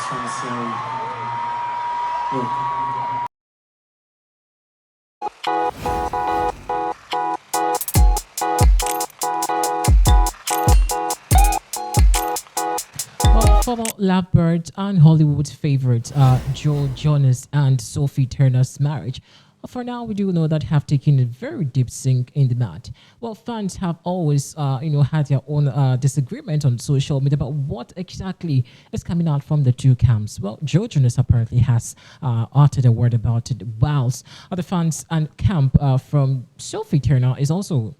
trying to say, look. Well, former Lovebirds and Hollywood favorites Jonas and Sophie Turner's marriage. For now, we do know that have taken a very deep sink in the mat. Well, fans have always, had their own disagreement on social media about what exactly is coming out from the two camps. Well, Jonas apparently has uttered a word about it, whilst the fans and camp from Sophie Turner is also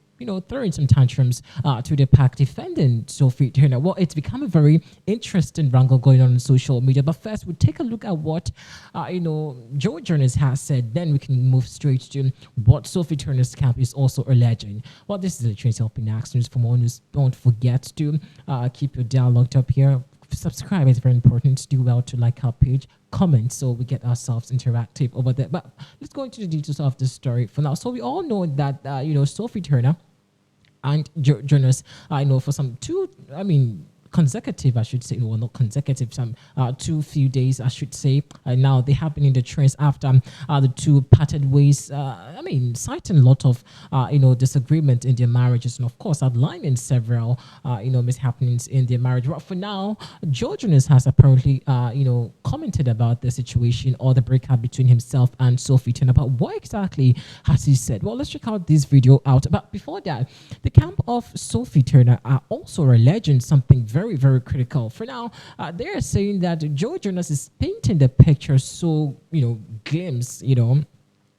throwing some tantrums to the pack defending Sophie Turner. Well, it's become a very interesting wrangle going on social media. But first, we'll take a look at what, Jonas has said. Then we can move straight to what Sophie Turner's camp is also alleging. Well, this is the Trace Helping Actions. For more news, don't forget to keep your dial locked up here. Subscribe is very important. Do well to like our page, comment, so we get ourselves interactive over there. But let's go into the details of the story for now. So we all know that Sophie Turner and Jonas, I know for some consecutive, I should say, well, not consecutive, some too few days, I should say. Now they have been in the trends after the two parted ways. Citing a lot of, disagreement in their marriages, and of course, outlining several, mishappenings in their marriage. But for now, Jonas has apparently, commented about the situation or the breakup between himself and Sophie Turner. But what exactly has he said? Well, let's check out this video out. But before that, the camp of Sophie Turner are also alleging something very, very critical. For now, they're saying that Jonas is painting the picture so, glimpse,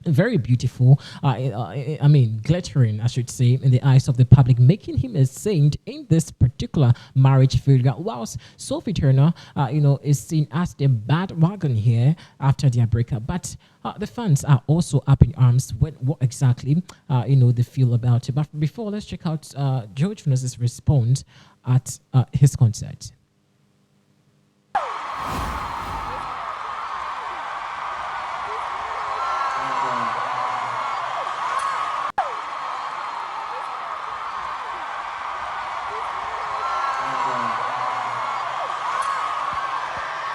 very beautiful, glittering, I should say, in the eyes of the public, making him a saint in this particular marriage field. Whilst Sophie Turner, is seen as the bad wagon here after their breakup. But the fans are also up in arms with what exactly, they feel about it. But before, let's check out Jonas's response at his concert.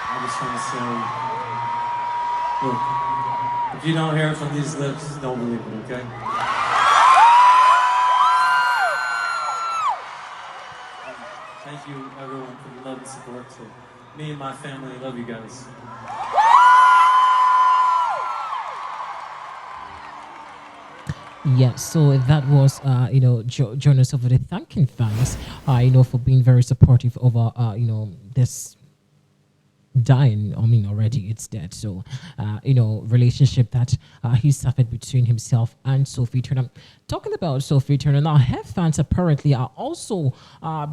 I just want to say, look, if you don't hear it from these lips, don't believe it, okay? Thank you, everyone, for the love and support. So, me and my family love you guys. Yeah, so that was, Jonas over there thanking fans, for being very supportive over, this dying, already it's dead. So, relationship that he suffered between himself and Sophie Turner. Talking about Sophie Turner, now her fans apparently are also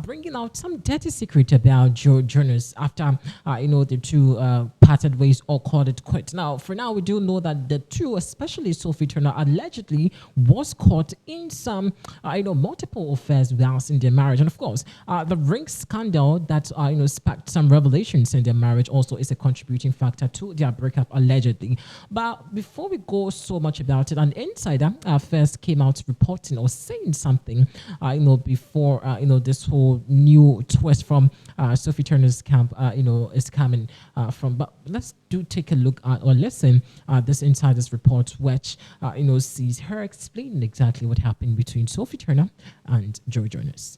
bringing out some dirty secret about Jonas after, the two parted ways or called it quits. Now, for now, we do know that the two, especially Sophie Turner, allegedly was caught in some, multiple affairs whilst in their marriage. And of course, the ring scandal that, sparked some revelations in their marriage also is a contributing factor to their breakup, allegedly. But before we go so much about it, an insider first came out reporting or saying something, before, this whole new twist from Sophie Turner's camp, is coming from. But let's take a look at or listen this insider's report, which, sees her explaining exactly what happened between Sophie Turner and Jonas.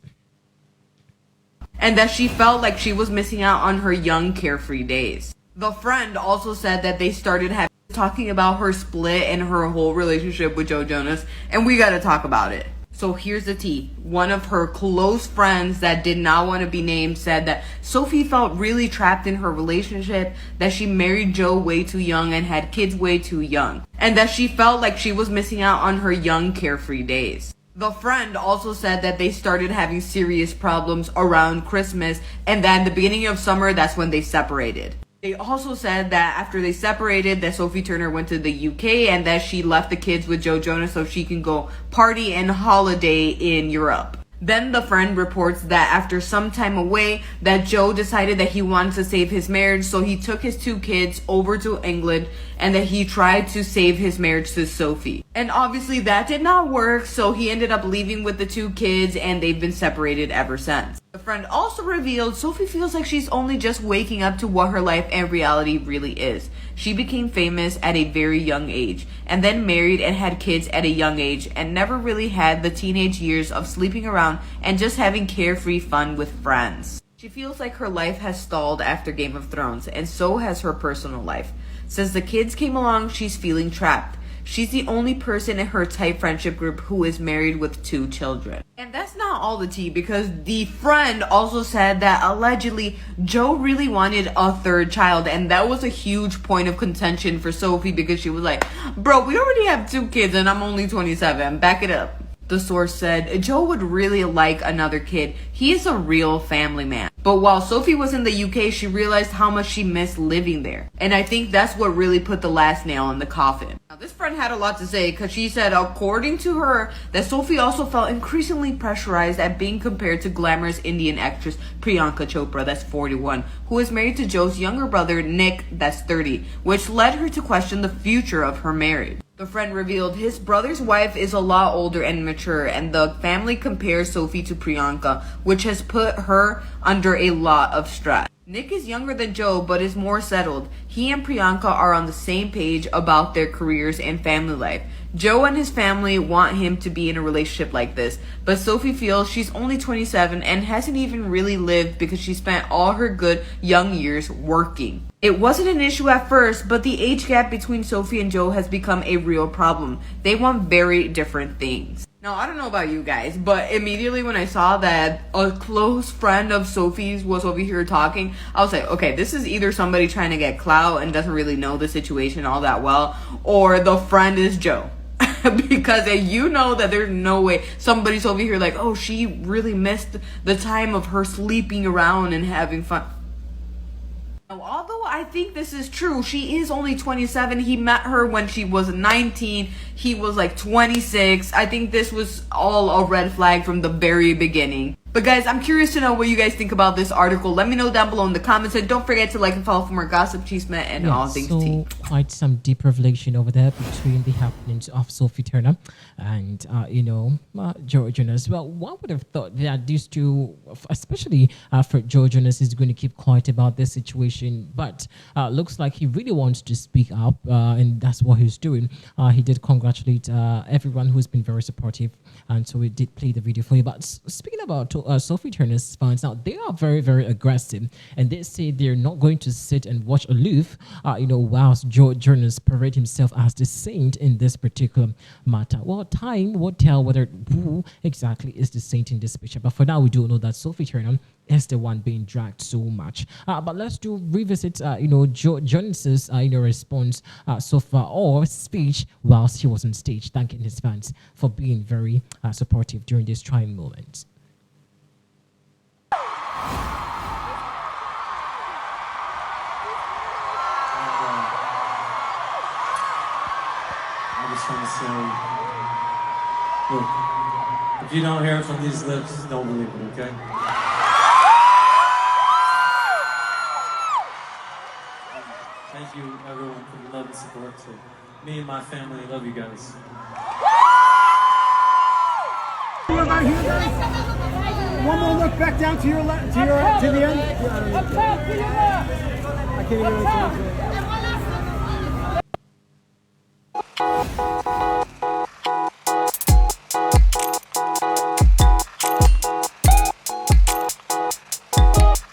And that she felt like she was missing out on her young, carefree days. The friend also said that they started talking about her split and her whole relationship with Jonas, and we gotta talk about it. So here's the tea. One of her close friends that did not want to be named said that Sophie felt really trapped in her relationship, that she married Joe way too young and had kids way too young, and that she felt like she was missing out on her young, carefree days. The friend also said that they started having serious problems around Christmas, and that in the beginning of summer, that's when they separated. They also said that after they separated, that Sophie Turner went to the UK and that she left the kids with Jonas so she can go party and holiday in Europe. Then the friend reports that after some time away, that Joe decided that he wanted to save his marriage, so he took his two kids over to England and that he tried to save his marriage to Sophie. And obviously that did not work, so he ended up leaving with the two kids and they've been separated ever since. The friend also revealed Sophie feels like she's only just waking up to what her life and reality really is. She became famous at a very young age, and then married and had kids at a young age, and never really had the teenage years of sleeping around and just having carefree fun with friends. She feels like her life has stalled after Game of Thrones, and so has her personal life. Since the kids came along, she's feeling trapped. She's the only person in her tight friendship group who is married with 2 children. And that's not all the tea, because the friend also said that allegedly Joe really wanted a 3rd child, and that was a huge point of contention for Sophie, because she was like, bro, we already have 2 kids and I'm only 27. Back it up. The source said Joe would really like another kid. He is a real family man. But while Sophie was in the UK, she realized how much she missed living there. And I think that's what really put the last nail in the coffin. Now, this friend had a lot to say, because she said, according to her, that Sophie also felt increasingly pressurized at being compared to glamorous Indian actress Priyanka Chopra, that's 41, who is married to Joe's younger brother Nick, that's 30, which led her to question the future of her marriage. The friend revealed his brother's wife is a lot older and mature, and the family compares Sophie to Priyanka, which has put her under a lot of stress. Nick is younger than Joe, but is more settled. He and Priyanka are on the same page about their careers and family life. Joe and his family want him to be in a relationship like this, but Sophie feels she's only 27 and hasn't even really lived because she spent all her good young years working. It wasn't an issue at first, but the age gap between Sophie and Joe has become a real problem. They want very different things. Now, I don't know about you guys, but immediately when I saw that a close friend of Sophie's was over here talking, I was like, okay, this is either somebody trying to get clout and doesn't really know the situation all that well, or the friend is Joe. Because you know that there's no way somebody's over here like, oh, she really missed the time of her sleeping around and having fun. Now, although I think this is true, she is only 27. He met her when she was 19. He was like 26. I think this was all a red flag from the very beginning. But guys, I'm curious to know what you guys think about this article. Let me know down below in the comments, and don't forget to like and follow for more gossip, chisme, and all things tea. Quite some deep revelation over there between the happenings of Sophie Turner and Jonas. Well, one would have thought that these two, especially for Jonas, is going to keep quiet about this situation, but looks like he really wants to speak up, and that's what he's doing. He did congratulate everyone who's been very supportive, and so we did play the video for you. But speaking about Sophie Turner's fans, now they are very, very aggressive, and they say they're not going to sit and watch aloof, whilst Jonas parade himself as the saint in this particular matter. Well, time will tell whether who exactly is the saint in this picture, but for now we do know that Sophie Turner is the one being dragged so much. But let's revisit Jonas's response so far, or speech whilst he was on stage, thanking his fans for being very supportive during this trying moment. I just want to say, look, if you don't hear it from these lips, don't believe it, okay? Thank you, everyone, for the love and support. So, me and my family love you guys. One more look back down to your left, to the end. I can't even really